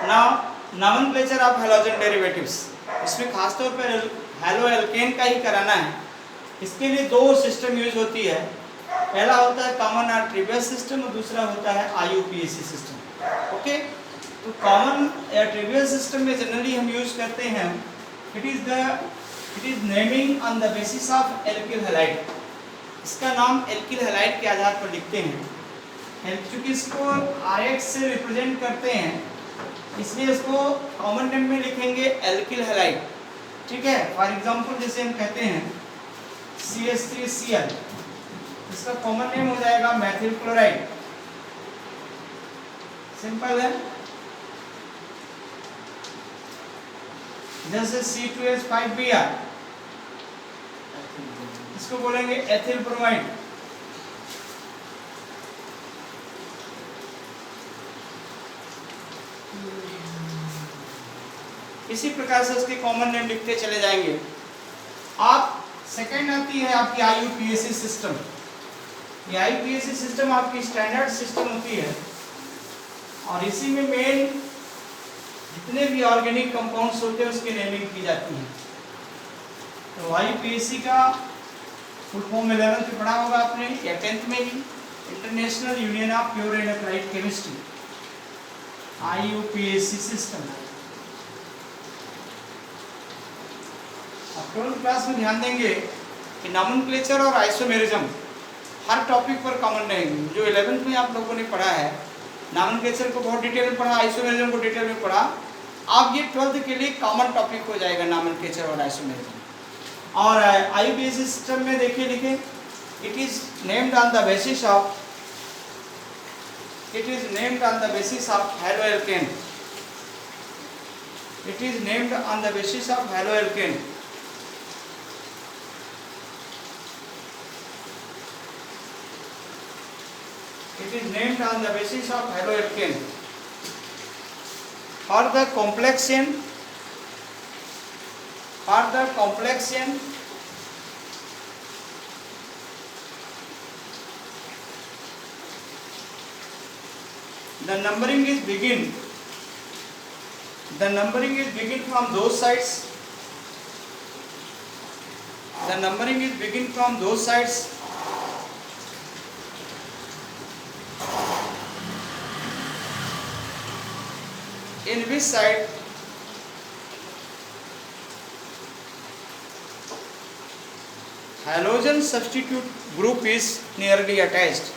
Now nomenclature of halogen derivatives, इसमें खासतौर पर हैलो एल्केन का ही कराना है। इसके लिए दो सिस्टम यूज होती है, पहला होता है कॉमन और ट्रिवियल सिस्टम और दूसरा होता है IUPAC सिस्टम। ओके, तो कॉमन या ट्रिवियल सिस्टम में जनरली हम यूज करते हैं it is naming on the basis of alkyl halide. इसका नाम एल्किल हैलाइड के आधार पर लिखते हैं, क्योंकि इसको RX से रिप्रेजेंट करते हैं इसलिए इसको कॉमन नेम में लिखेंगे एल्किल हैलाइड। ठीक है, फॉर एग्जांपल जैसे हम कहते हैं CH3Cl, इसका कॉमन नेम हो जाएगा मैथिल क्लोराइड। सिंपल है। जैसे C2H5Br, इसको बोलेंगे एथिल ब्रोमाइड। इसी प्रकार से उसके कॉमन नेम लिखते चले जाएंगे आप। सेकंड आती है आपकी IUPAC सिस्टम। ये IUPAC सिस्टम आपकी स्टैंडर्ड सिस्टम होती है और इसी में मेन जितने भी ऑर्गेनिक कंपाउंड्स होते हैं उसकी नेमिंग की जाती है। तो IUPAC का फुल फॉर्म 11th में पढ़ा होगा आपने या 10th में ही, International Union of Pure and Applied Chemistry, IUPAC system. आप 12th क्लास में ध्यान देंगे कि नॉमेनक्लेचर और आइसोमेरिज्म हर टॉपिक पर कॉमन रहेंगे। जो 11th में आप लोगों ने पढ़ा है, नॉमेनक्लेचर को बहुत डिटेल में पढ़ा, आइसोमेरिज्म को डिटेल में पढ़ा, आप ये 12th के लिए कॉमन टॉपिक हो जाएगा नॉमेनक्लेचर और आइसोमेरिज्म। और IUPAC सिस्टम में देखिए लिखे it is named on the basis of haloalkane. It is named on the basis of haloalkane. It is named on the basis of haloalkane. For the complex chain, the numbering is begin from those sides. The numbering is begin from those sides in which side halogen substitute group is nearly attached.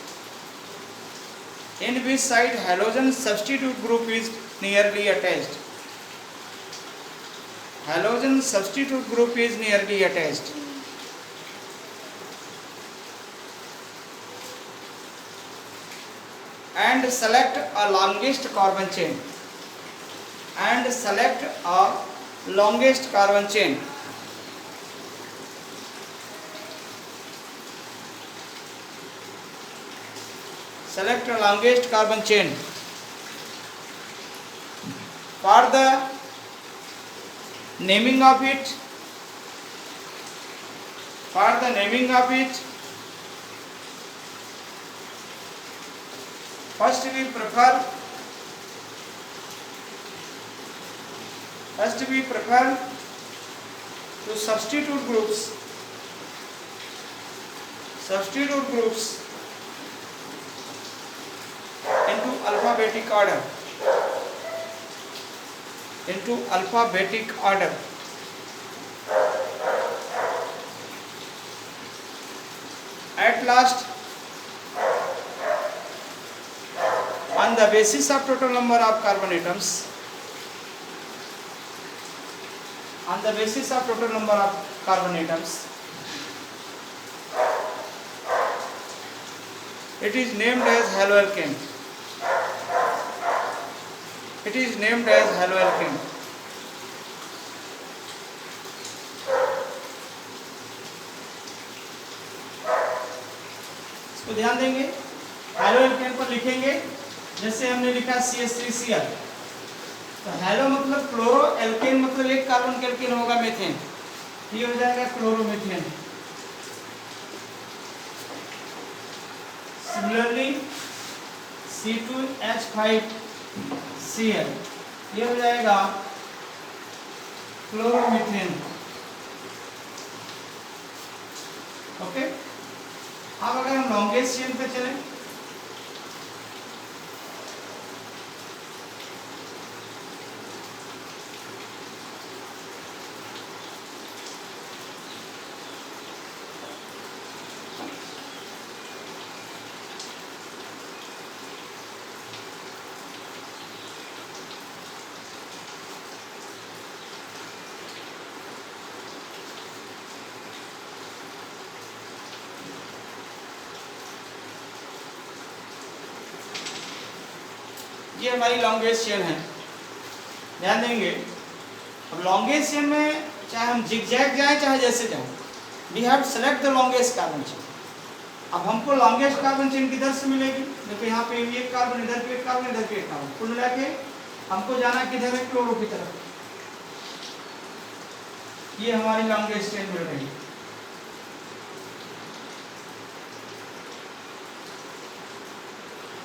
In which side halogen substitute group is nearly attached. Halogen substitute group is nearly attached. And select a longest carbon chain. Select a longest carbon chain. Select a longest carbon chain. For the naming of it, first we prefer to substitute groups into alphabetic order. At last, on the basis of total number of carbon atoms, it is named as haloalkane. इसको ध्यान देंगे, haloalkane पर लिखेंगे जैसे हमने लिखा CH3Cl, तो hello मतलब क्लोरो, एल्केन मतलब एक कार्बन का एल्केन होगा मीथेन, ये हो जाएगा क्लोरोमीथेन। सिमिलरली C2H5Cl ये हो जाएगा क्लोरोमीथेन। ओके, अब अगर हम लॉन्गेस्ट चेन पे चलें, ये हमारी लॉन्गेस्ट चेन है, ध्यान देंगे। अब लॉन्गेस्ट चेन में चाहे हम जिगजैग जाएं चाहे जैसे जाएं, we have select the longest carbon chain. अब हमको लॉन्गेस्ट कार्बन चेन किधर से मिलेगी? देखो यहाँ पे एक कार्बन, इधर पे एक कार्बन, इधर पे एक कार्बन, कुल मिला के हमको जाना किधर है? क्लोरो की तरफ। ये हमारी लॉन्गेस्ट चेन मिल रही है।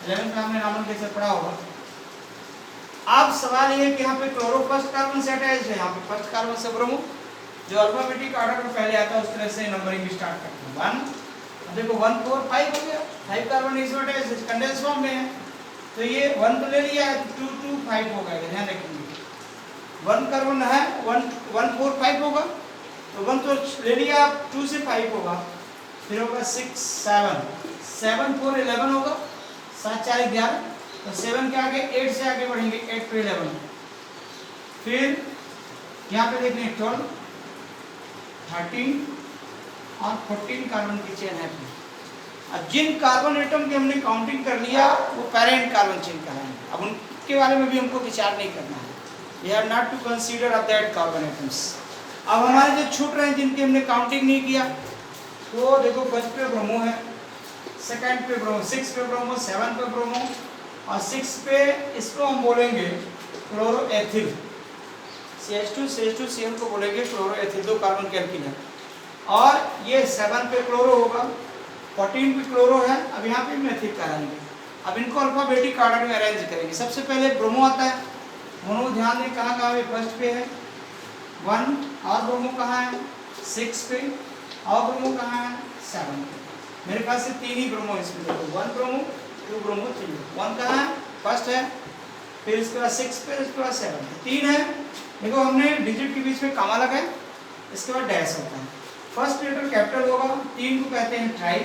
इलेवेंथ में हमने नामन कैसे पढ़ा होगा। अब सवाल ये है कि यहाँ पे क्लोरो फर्स्ट कार्बन से अटैच है, यहाँ पे फर्स्ट कार्बन से ब्रोमो, जो अल्फाबेटिक ऑर्डर में पहले आता है उस तरह से नंबरिंग स्टार्ट करते हैं। 1, देखो 1 4 5 हो गया, 5 कार्बन इसमें अटैच कंडेंस फॉर्म में है, तो ये 1 तो ले लिया है, 2 2 5 हो गया, ध्यान रखेंगे। 1 कार्बन है, 1 1 4 5 होगा, तो 1 तो ले लिया, 2 से 5 होगा, फिर होगा 6 7 7 4 11 होगा, 7 4 11, तो 7 के आगे 8 से आगे बढ़ेंगे, 8 पे 11, फिर यहाँ पे देखिए 12 13 और 14 कार्बन की चेन है। अब जिन कार्बन एटम की हमने काउंटिंग कर लिया वो पेरेंट कार्बन चेन कहलाएंगे। अब उनके बारे में भी हमको विचार नहीं करना है, we have not to consider of that carbon atoms. अब हमारे जो छूट रहे हैं जिनकी हमने काउंटिंग नहीं किया, तो देखो फर्स्ट पे ब्रोमो है, सेकंड पे ब्रोमो, 6 पे ब्रोमो, 7 पे ब्रोमो, और 6 पे इसको हम बोलेंगे क्लोरोएथिल, CH2 CH2 Cl को बोलेंगे क्लोरोएथिल, 2 कार्बन के एल्कीन है। और ये 7 पे क्लोरो होगा, 14 पे क्लोरो है। अब यहाँ पे मेथिल कराएंगे। अब इनको अल्फाबेटिक ऑर्डर में अरेंज करेंगे। सबसे पहले ब्रोमो आता है, ब्रोमो ध्यान दें कहाँ कहाँ है, फर्स्ट पे है 1, और ब्रोमो कहाँ है 6 पे, और ब्रोमो कहाँ है 7 पे। मेरे पास से 3 ही ब्रोमो इसमें, देखो 1 ब्रोमो 2 ब्रोमो 3, 1 कहाँ है फर्स्ट है, फिर इसके बाद 6 पे, इसके बाद 7 पे, 3 है। देखो हमने डिजिट के बीच में कामा लगाया, इसके बाद डैश होता है। फर्स्ट लेटर कैपिटल होगा, 3 को कहते हैं ट्राई,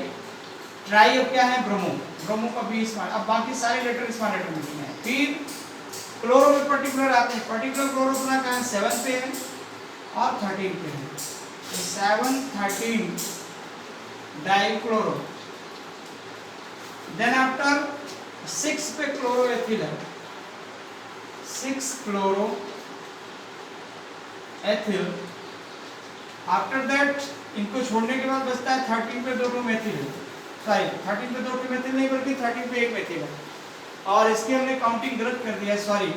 ट्राई अब क्या है ब्रोमो, ब्रोमो का भी स्मॉल, अब बाकी सारे लेटर स्मॉल लेटर में है। फिर क्लोरो में पर्टिकुलर आते हैं, पर्टिकुलर क्लोरो अपना कहाँ है 7 पे है और 13 पे है, तो 7 13 डाइक्लोरो। देन आफ्टर 6 पे क्लोरोएथिल है, 6 क्लोरो एथिल। आफ्टर दैट इनको छोड़ने के बाद बचता है 13 पे 2 मेथिल है, सॉरी 13 पे 2 मेथिल नहीं बल्कि 13 पे 1 मेथिल है, और इसकी हमने काउंटिंग गलत कर दिया है, सॉरी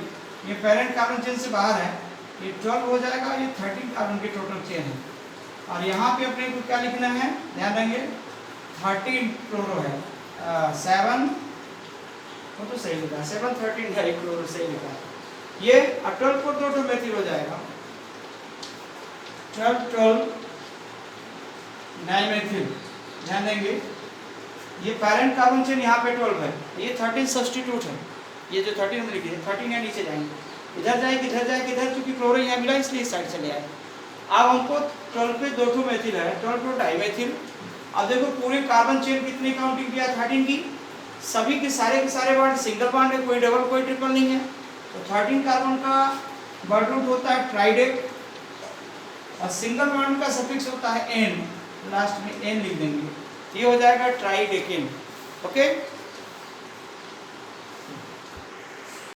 ये पेरेंट कार्बन चेन से बाहर है, ये 12 हो जाएगा, ये 13 कार्बन की टोटल चेन है। और यहाँ पे अपने को क्या लिखना है, ध्यान देंगे 13 क्लोरो है, 7 वो तो सही लिखा है, 7 13 डाइक्लोरो सही लिखा है। ये 12 को 2 मेथिल हो जाएगा, 12 12 डाइमेथिल। ध्यान देंगे ये पेरेंट कार्बन चेन यहाँ पे 12 है, ये 13 सब्स्टिट्यूट है, ये जो 13 हम लिखे 13 यहाँ नीचे जाएंगे, इधर जाएगी इधर जाएगी इधर, क्योंकि क्लोरो यहाँ मिला इसलिए इस साइड चले आए। अब हमको 12 पे 2 मेथिल है, 12 पे डाइमेथिल। अब देखो पूरे कार्बन चेन कितनी काउंटिंग किया 13 की, सभी के सारे बॉन्ड सिंगल बॉन्ड है, कोई डबल कोई ट्रिपल नहीं है, तो 13 कार्बन का बॉन्ड रूट होता है ट्राइडेक, और सिंगल बॉन्ड का सफिक्स होता है एन, लास्ट में एन लिख देंगे, ये हो जाएगा ट्राइडेकेन। ओके।